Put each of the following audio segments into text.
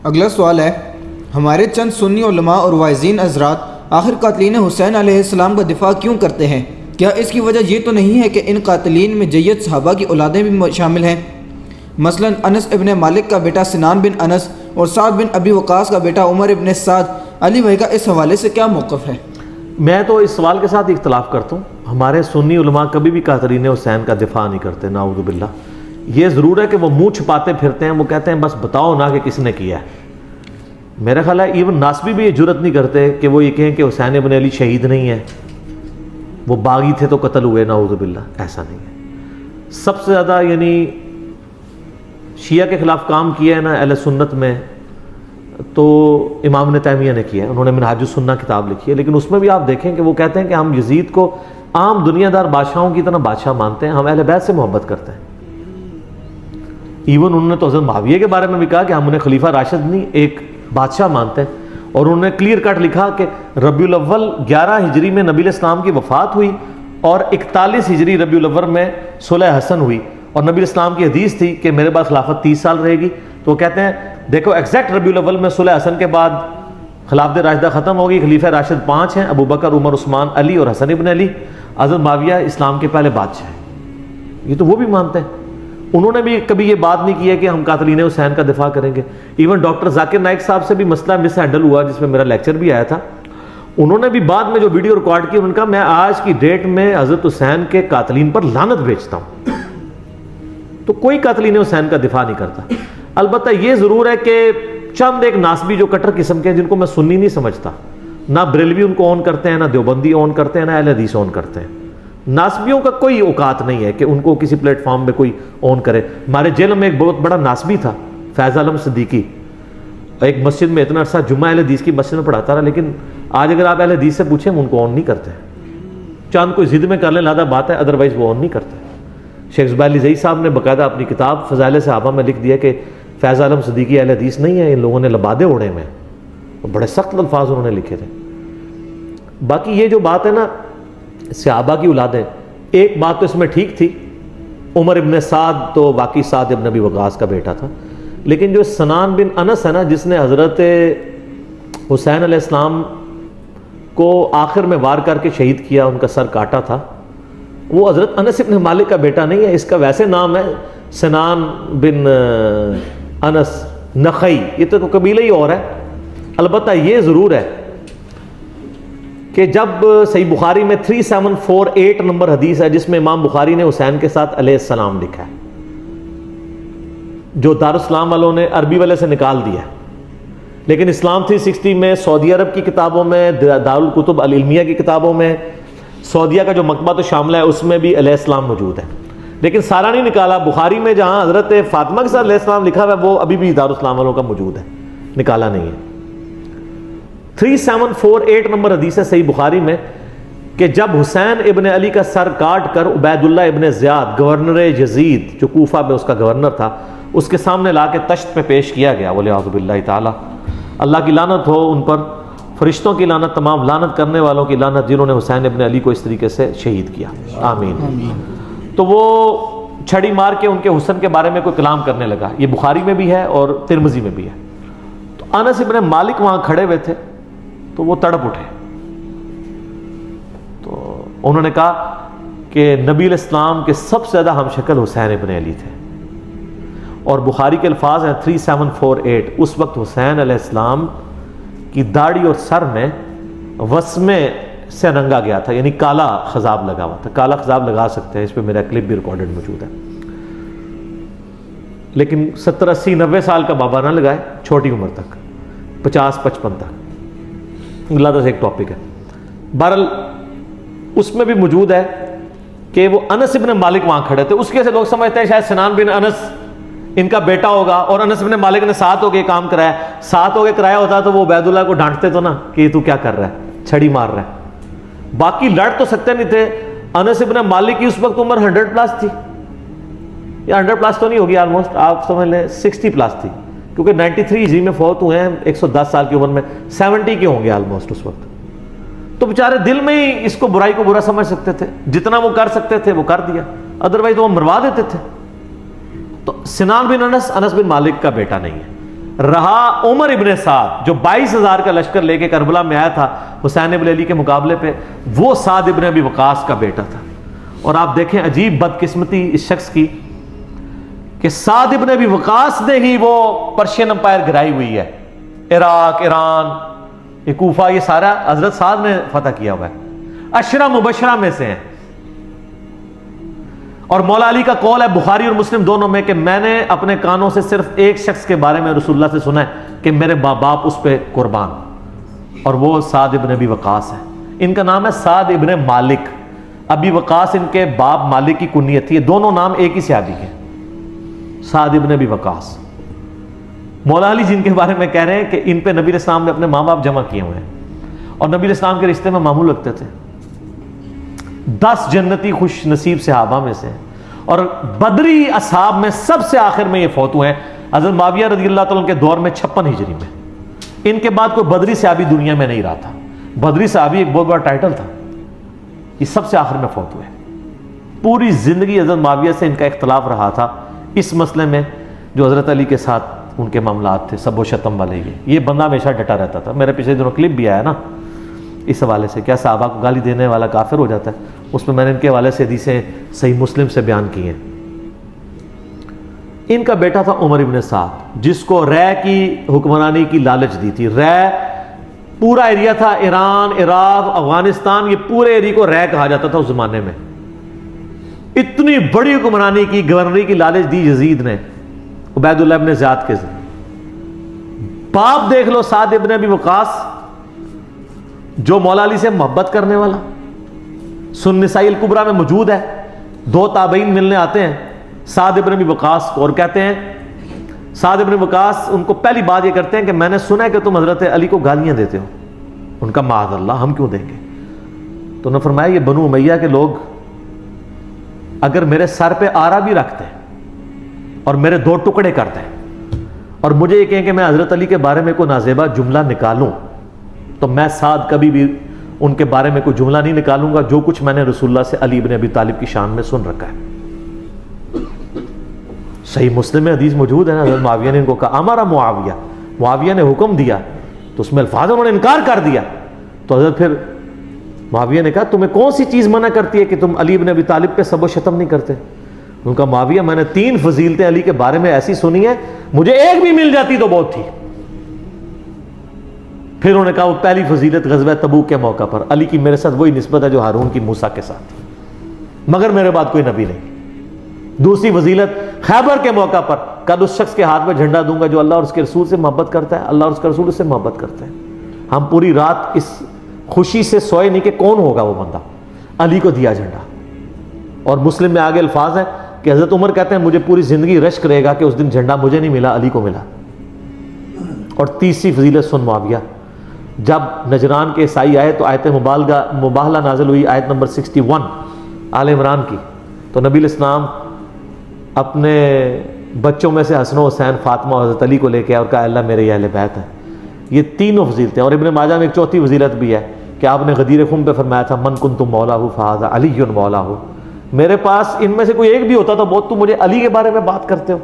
اگلا سوال ہے، ہمارے چند سنی علماء اور واعظین حضرات آخر قاتلین حسین علیہ السلام کا دفاع کیوں کرتے ہیں؟ کیا اس کی وجہ یہ تو نہیں ہے کہ ان قاتلین میں جید صحابہ کی اولادیں بھی شامل ہیں؟ مثلا انس ابن مالک کا بیٹا سنان بن انس اور سعد بن ابی وقاص کا بیٹا عمر ابن سعد۔ علی بھائی کا اس حوالے سے کیا موقف ہے؟ میں تو اس سوال کے ساتھ اختلاف کرتا ہوں۔ ہمارے سنی علماء کبھی بھی قاتلین حسین کا دفاع نہیں کرتے، نعوذ باللہ۔ یہ ضرور ہے کہ وہ منہ چھپاتے پھرتے ہیں، وہ کہتے ہیں بس بتاؤ نا کہ کس نے کیا ہے۔ میرا خیال ہے ایون ناسبی بھی یہ جرت نہیں کرتے کہ وہ یہ کہیں کہ حسین ابن علی شہید نہیں ہے، وہ باغی تھے تو قتل ہوئے، نعوذ باللہ۔ ایسا نہیں ہے۔ سب سے زیادہ یعنی شیعہ کے خلاف کام کیا ہے نا اہل سنت میں تو امام ابن تیمیہ نے کیا ہے، انہوں نے منہاج السنہ کتاب لکھی ہے، لیکن اس میں بھی آپ دیکھیں کہ وہ کہتے ہیں کہ ہم یزید کو عام دنیا دار بادشاہوں کی طرح بادشاہ مانتے ہیں، ہم اہل بیت سے محبت کرتے ہیں۔ ایون انہوں نے تو حضرت معاویہ کے بارے میں بھی کہا کہ ہم انہیں خلیفہ راشد نہیں ایک بادشاہ مانتے ہیں، اور انہوں نے کلیئر کٹ لکھا کہ ربیع الاول 11 ہجری میں نبی علیہ السلام کی وفات ہوئی اور 41 ہجری ربیع الاول میں صلح حسن ہوئی، اور نبی علیہ السلام کی حدیث تھی کہ میرے بعد خلافت 30 سال رہے گی۔ تو وہ کہتے ہیں دیکھو ایگزیکٹ ربیع الاول میں صلح حسن کے بعد خلافت راشدہ ختم ہوگی، خلیفہ راشد 5 ہیں، ابو بکر، عمر، عثمان، علی اور حسن ابن علی۔ حضرت معاویہ اسلام کے پہلے بادشاہ ہیں، یہ تو وہ بھی مانتے ہیں۔ انہوں نے بھی کبھی یہ بات نہیں کی ہے کہ ہم قاتلین حسین کا دفاع کریں گے۔ ایون ڈاکٹر ذاکر نائک صاحب سے بھی مسئلہ مس ہینڈل ہوا جس میں میرا لیکچر بھی آیا تھا، انہوں نے بھی بعد میں جو ویڈیو ریکارڈ کی انہوں نے کہا میں آج کی ڈیٹ میں حضرت حسین کے قاتلین پر لعنت بھیجتا ہوں۔ تو کوئی قاتلین حسین کا دفاع نہیں کرتا۔ البتہ یہ ضرور ہے کہ چند ایک ناسبی جو کٹر قسم کے ہیں جن کو میں سنی نہیں سمجھتا، نہ بریلوی ان کو اون کرتے ہیں، نہ دیوبندی اون کرتے ہیں، نہ اہل حدیث اون کرتے ہیں۔ ناسبیوں کا کوئی اوقات نہیں ہے کہ ان کو کسی پلیٹ فارم میں کوئی اون کرے۔ ہمارے جیل میں ایک بہت بڑا ناسبی تھا فیض عالم صدیقی، ایک مسجد میں اتنا عرصہ جمعہ اہل حدیث کی مسجد میں پڑھاتا رہا، لیکن آج اگر آپ اہل حدیث سے پوچھیں ان کو اون نہیں کرتے۔ چاند کوئی ضد میں کر لیں لہذا بات ہے، ادروائز وہ اون نہیں کرتے۔ شیخ زبیر زئی صاحب نے باقاعدہ اپنی کتاب فضائل صحابہ میں لکھ دیا کہ فیض عالم صدیقی اہل حدیث نہیں ہے، ان لوگوں نے لبادے اوڑے میں، بڑے سخت الفاظ انہوں نے لکھے تھے۔ باقی یہ جو بات ہے نا صحابہ کی اولادیں، ایک بات تو اس میں ٹھیک تھی، عمر ابن سعد تو واقعی سعد ابن ابی وقاص کا بیٹا تھا، لیکن جو سنان بن انس ہے نا جس نے حضرت حسین علیہ السلام کو آخر میں وار کر کے شہید کیا، ان کا سر کاٹا تھا، وہ حضرت انس ابن مالک کا بیٹا نہیں ہے، اس کا ویسے نام ہے سنان بن انس نخعی، یہ تو قبیلہ ہی اور ہے۔ البتہ یہ ضرور ہے کہ جب صحیح بخاری میں 3748 نمبر حدیث ہے جس میں امام بخاری نے حسین کے ساتھ علیہ السلام لکھا ہے، جو دارالاسلام والوں نے عربی والے سے نکال دیا ہے، لیکن اسلام 360 میں، سعودی عرب کی کتابوں میں، دارالکتب العلمیہ کی کتابوں میں، سعودیہ کا جو مکتبہ تو شامل ہے اس میں بھی علیہ السلام موجود ہے، لیکن سارا نہیں نکالا۔ بخاری میں جہاں حضرت فاطمہ کے ساتھ علیہ السلام لکھا ہوا ہے وہ ابھی بھی دارالاسلام والوں کا موجود ہے، نکالا نہیں ہے۔ 3748 نمبر حدیث ہے صحیح بخاری میں کہ جب حسین ابن علی کا سر کاٹ کر عبید اللہ ابن زیاد گورنر یزید جو کوفہ میں اس کا گورنر تھا اس کے سامنے لا کے تشت پہ پیش کیا گیا، وَلِعَاذُ بِاللَّهِ تعالی، اللہ کی لعنت ہو ان پر، فرشتوں کی لعنت، تمام لعنت کرنے والوں کی لعنت جنہوں نے حسین ابن علی کو اس طریقے سے شہید کیا، آمین۔ تو وہ چھڑی مار کے ان کے حسن کے بارے میں کوئی کلام کرنے لگا، یہ بخاری میں بھی ہے اور ترمذی میں بھی ہے۔ تو انس ابن مالک وہاں کھڑے ہوئے تھے تو وہ تڑپ اٹھے، تو انہوں نے کہا کہ نبی علیہ السلام کے سب سے زیادہ ہم شکل حسین ابن علی تھے، اور بخاری کے الفاظ ہیں 3748، اس وقت حسین علیہ السلام کی داڑھی اور سر میں وسمے سے رنگا گیا تھا، یعنی کالا خضاب لگا ہوا تھا۔ کالا خضاب لگا سکتے ہیں، اس پہ میرا کلپ بھی ریکارڈڈ موجود ہے، لیکن 70 80 90 سال کا بابا نہ لگائے، چھوٹی عمر تک 50 55 تک، اللہ سے ایک ٹاپک ہے۔ بہرحال اس میں بھی موجود ہے کہ وہ انس ابن مالک وہاں کھڑے تھے، اس کے سے لوگ سمجھتے ہیں شاید سنان بن انس ان کا بیٹا ہوگا، اور انس ابن مالک نے ساتھ ہو کے کام کرایا، ساتھ ہو کے کرایا ہوتا تو وہ عبید اللہ کو ڈانٹتے تو نا کہ یہ تو کیا کر رہا ہے، چھڑی مار رہا ہے۔ باقی لڑ تو سکتے نہیں تھے۔ انس ابن مالک کی اس وقت عمر 100+ تھی، یا 100+ تو نہیں ہوگی، آلموسٹ آپ سمجھ لیں 60+ تھی، کیونکہ 93 ہجری میں فوت ہوئے ہیں 110 سال کی عمر میں، 70 کے ہوں گے آلموسٹ اس وقت۔ تو بیچارے دل میں ہی اس کو برائی کو برا سمجھ سکتے تھے، جتنا وہ کر سکتے تھے وہ کر دیا، ادروائز وہ مروا دیتے تھے۔ تو سنان بن انس بن مالک کا بیٹا نہیں ہے۔ رہا عمر ابن سعد جو 22,000 کا لشکر لے کے کربلا میں آیا تھا حسین ابن علی کے مقابلے پہ، وہ سعد ابن ابی وقاص کا بیٹا تھا۔ اور آپ دیکھیں عجیب بدقسمتی اس شخص کی کہ سعد ابن ابی وقاص نے ہی وہ پرشین امپائر گرائی ہوئی ہے، عراق، ایران، یہ کوفہ، یہ سارا حضرت سعد نے فتح کیا ہوا ہے، عشرہ مبشرہ میں سے ہیں۔ اور مولا علی کا قول ہے بخاری اور مسلم دونوں میں کہ میں نے اپنے کانوں سے صرف ایک شخص کے بارے میں رسول اللہ سے سنا ہے کہ میرے ماں باپ اس پہ قربان، اور وہ سعد ابن ابی وقاص ہے۔ ان کا نام ہے سعد ابن مالک، ابی وقاص ان کے باپ مالک کی کنیت تھی، دونوں نام ایک ہی صحابی کے، سعد ابن ابی وقاص۔ مولا علی جن کے بارے میں کہہ رہے ہیں کہ ان پہ نبی علیہ السلام نے اپنے ماں باپ جمع کیے ہوئے ہیں، اور نبی علیہ السلام کے رشتے میں معمول رکھتے تھے۔ 10 جنتی خوش نصیب صحابہ میں سے، اور بدری اصحاب میں سب سے آخر میں یہ فوت ہوئے ہیں حضرت معاویہ رضی اللہ تعالیٰ کے دور میں 56 ہجری میں۔ ان کے بعد کوئی بدری صحابی دنیا میں نہیں رہا تھا، بدری صحابی ایک بہت بڑا ٹائٹل تھا، یہ سب سے آخر میں فوت ہوئے۔ پوری زندگی حضرت معاویہ سے ان کا اختلاف رہا تھا اس مسئلے میں جو حضرت علی کے ساتھ ان کے معاملات تھے، سب و شتم والے۔ یہ بندہ ہمیشہ ڈٹا رہتا تھا۔ میرے پچھلے دنوں کلپ بھی آیا نا اس حوالے سے، کیا صحابہ کو گالی دینے والا کافر ہو جاتا ہے، اس میں نے ان کے حوالے سے حدیثیں صحیح مسلم سے بیان کی ہیں۔ ان کا بیٹا تھا عمر ابن سعد، جس کو رے کی حکمرانی کی لالچ دی تھی۔ رے پورا ایریا تھا، ایران، عراق، افغانستان، یہ پورے ایریا کو رے کہا جاتا تھا اس زمانے میں۔ اتنی بڑی حکمرانی کی، گورنری کی لالچ دی یزید نے عبید اللہ ابن زیاد کے ذریعے۔ باپ دیکھ لو سعد ابن ابی وقاص، جو مولا علی سے محبت کرنے والا، سنن نسائی الکبریٰ میں موجود ہے۔ 2 تابعین ملنے آتے ہیں سعد ابن ابی وقاص کو اور کہتے ہیں، سعد ابن وقاص ان کو پہلی بات یہ کرتے ہیں کہ میں نے سنا ہے کہ تم حضرت علی کو گالیاں دیتے ہو۔ ان کا معاذ اللہ، ہم کیوں دیں گے؟ تو انہوں نے فرمایا یہ بنو امیہ کے لوگ اگر میرے سر پہ آرا بھی رکھتے ہیں اور میرے 2 ٹکڑے کرتے ہیں اور مجھے یہ کہیں کہ میں حضرت علی کے بارے میں کوئی نازیبہ جملہ نکالوں، تو میں سعد کبھی بھی ان کے بارے میں کوئی جملہ نہیں نکالوں گا جو کچھ میں نے رسول اللہ سے علی بن ابی طالب کی شان میں سن رکھا ہے۔ صحیح مسلم میں حدیث موجود ہے نا، حضرت معاویہ نے ان کو کہا ہمارا معاویہ نے حکم دیا، تو اس میں الفاظ انہوں نے انکار کر دیا۔ تو حضرت پھر معاویہ نے کہا تمہیں کون سی چیز منع کرتی ہے کہ تم علی بن ابی طالب پہ سب و شتم نہیں کرتے؟ ان کا معاویہ میں نے 3 فضیلتیں علی کے بارے میں ایسی سنی ہیں، مجھے ایک بھی مل جاتی تو بہت تھی۔ پھر انہوں نے کہا وہ پہلی فضیلت غزوہ تبوک کے موقع پر علی کی میرے ساتھ وہی نسبت ہے جو ہارون کی موسیٰ کے ساتھ تھی، مگر میرے بعد کوئی نبی نہیں۔ دوسری فضیلت خیبر کے موقع پر کل اس شخص کے ہاتھ میں جھنڈا دوں گا جو اللہ اور اس کے رسول سے محبت کرتا ہے، اللہ اور اس کا رسول اس سے محبت کرتے ہیں۔ ہم پوری رات اس خوشی سے سوئے نہیں کہ کون ہوگا وہ بندہ، علی کو دیا جھنڈا۔ اور مسلم میں آگے الفاظ ہیں کہ حضرت عمر کہتے ہیں مجھے پوری زندگی رشک رہے گا کہ اس دن جھنڈا مجھے نہیں ملا، علی کو ملا۔ اور تیسری فضیلت سن معاویہ، جب نجران کے عیسائی آئے تو آیت مباہلہ نازل ہوئی، آیت نمبر 61 آل عمران کی، تو نبی علیہ السلام اپنے بچوں میں سے حسن و حسین، فاطمہ اور حضرت علی کو لے کے اور کہا اللہ میرے یہ اہل بیت ہیں۔ یہ تینوں فضیلتیں، اور ابن ماجہ میں ایک چوتھی فضیلت بھی ہے کہ آپ نے غدیر خم پہ فرمایا تھا من کنتم مولاہ فہذا علی مولاہ، میرے پاس ان میں سے کوئی ایک بھی ہوتا تو بہت تم مجھے علی کے بارے میں بات کرتے ہو۔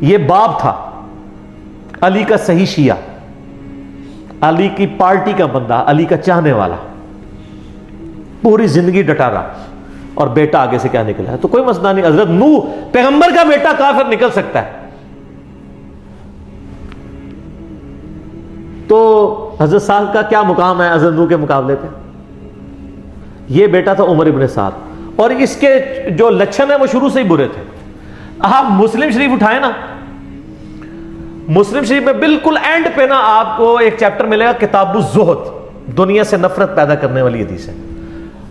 یہ باپ تھا علی کا صحیح شیعہ، علی کی پارٹی کا بندہ، علی کا چاہنے والا، پوری زندگی ڈٹا رہا، اور بیٹا آگے سے کیا نکلا ہے تو کوئی مسئلہ نہیں۔ حضرت نوح پیغمبر کا بیٹا کافر نکل سکتا ہے، تو حضرت سعد کا کیا مقام ہے حضرت نوح کے مقابلے پہ؟ یہ بیٹا تھا عمر ابن سعد، اور اس کے جو لچھن ہیں وہ شروع سے ہی برے تھے۔ آپ مسلم شریف اٹھائیں نا، مسلم شریف میں بالکل اینڈ پہ نا آپ کو ایک چیپٹر ملے گا کتاب الزہد، دنیا سے نفرت پیدا کرنے والی حدیث ہے۔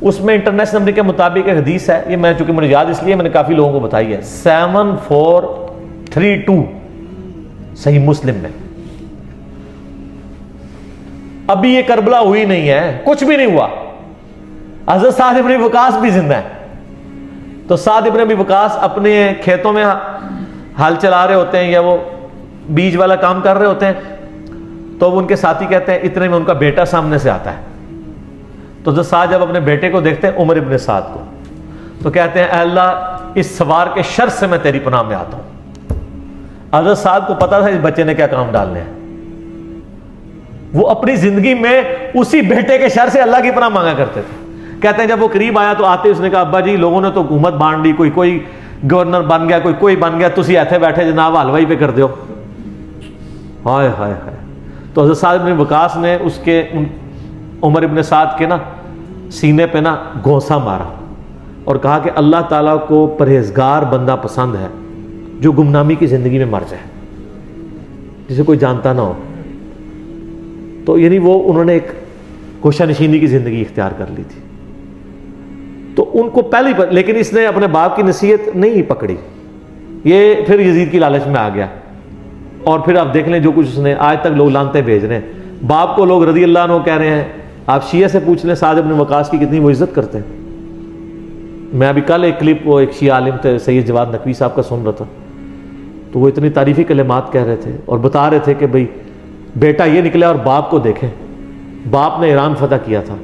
اس میں انٹرنیشنل نمبر کے مطابق ایک حدیث ہے، یہ میں چونکہ مجھے یاد اس لیے میں نے کافی لوگوں کو بتائی ہے، 7432 صحیح مسلم میں۔ ابھی یہ کربلا ہوئی نہیں ہے، کچھ بھی نہیں ہوا، حضرت سعد ابن ابی وقاص بھی زندہ ہیں۔ تو سعد ابن ابی وقاص اپنے کھیتوں میں ہل چلا رہے ہوتے ہیں یا وہ بیج والا کام کر رہے ہوتے ہیں، تو وہ ان کے ساتھی کہتے ہیں، اتنے میں ان کا بیٹا سامنے سے آتا ہے۔ تو حضرت سعد جب اپنے بیٹے کو دیکھتے ہیں عمر ابن سعد کو، تو کہتے ہیں اے اللہ اس سوار کے شر سے میں تیری پناہ میں آتا ہوں، حضرت صاحب کو پتا تھا اس بچے نے کیا کام ڈالنے ہیں. وہ اپنی زندگی میں اسی بیٹے کے شر سے اللہ کی پناہ مانگا کرتے تھے. کہتے ہیں جب وہ قریب آیا تو آتے اس نے کہا ابا جی لوگوں نے تو حکومت بانٹ لی, کوئی گورنر بن گیا, کوئی بن گیا, تسی ایتھے بیٹھے جناب حلوائی پہ کر دیو. ہائے ہائے ہائے. تو حضرت سعد بن وقاص نے اس کے عمر ابن سعد کے نا سینے پہ نا گھونسا مارا اور کہا کہ اللہ تعالیٰ کو پرہیزگار بندہ پسند ہے جو گمنامی کی زندگی میں مر جائے, جسے کوئی جانتا نہ ہو. تو یعنی وہ انہوں نے ایک گوشہ نشینی کی زندگی اختیار کر لی تھی. تو ان کو پہلی لیکن اس نے اپنے باپ کی نصیحت نہیں پکڑی, یہ پھر یزید کی لالچ میں آ گیا. اور پھر آپ دیکھ لیں جو کچھ اس نے, آج تک لوگ لانتے بھیج رہے ہیں. باپ کو لوگ رضی اللہ عنہ کہہ رہے ہیں. آپ شیعہ سے پوچھ لیں سعد بن وقاص کی کتنی وہ عزت کرتے ہیں. میں ابھی کل ایک کلپ وہ ایک شیعہ عالم تھے سید جواد نقوی صاحب کا سن رہا تھا, تو وہ اتنی تعریفی کلمات کہہ رہے تھے اور بتا رہے تھے کہ بھئی بیٹا یہ نکلا اور باپ کو دیکھیں, باپ نے ایران فتح کیا تھا,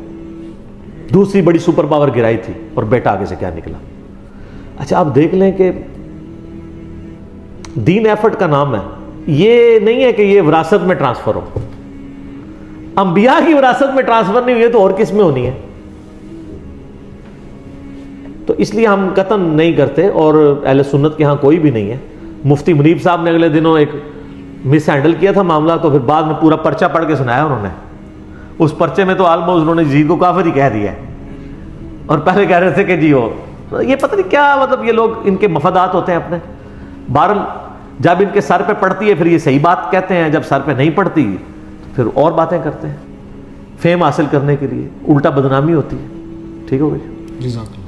دوسری بڑی سپر پاور گرائی تھی, اور بیٹا آگے سے کیا نکلا. اچھا آپ دیکھ لیں کہ دین ایفرٹ کا نام ہے, یہ نہیں ہے کہ یہ وراثت میں ٹرانسفر ہو. انبیاء کی وراثت میں ٹرانسفر نہیں ہوئی ہے تو اور کس میں ہونی ہے؟ تو اس لیے ہم قطعاً نہیں کرتے, اور اہل سنت کے ہاں کوئی بھی نہیں ہے. مفتی منیب صاحب نے اگلے دنوں ایک مس ہینڈل کیا تھا معاملہ, تو پھر بعد میں پورا پرچہ پڑھ کے سنایا انہوں نے. اس پرچے میں تو آلموسٹ انہوں نے یزید کو کافر ہی کہہ دیا ہے, اور پہلے کہہ رہے تھے کہ جی وہ یہ پتہ نہیں کیا, مطلب یہ لوگ ان کے مفادات ہوتے ہیں اپنے. بہرحال جب ان کے سر پہ پڑتی ہے پھر یہ صحیح بات کہتے ہیں, جب سر پہ نہیں پڑتی پھر اور باتیں کرتے ہیں فیم حاصل کرنے کے لیے, الٹا بدنامی ہوتی ہے. ٹھیک ہو گئی. جزاک اللہ.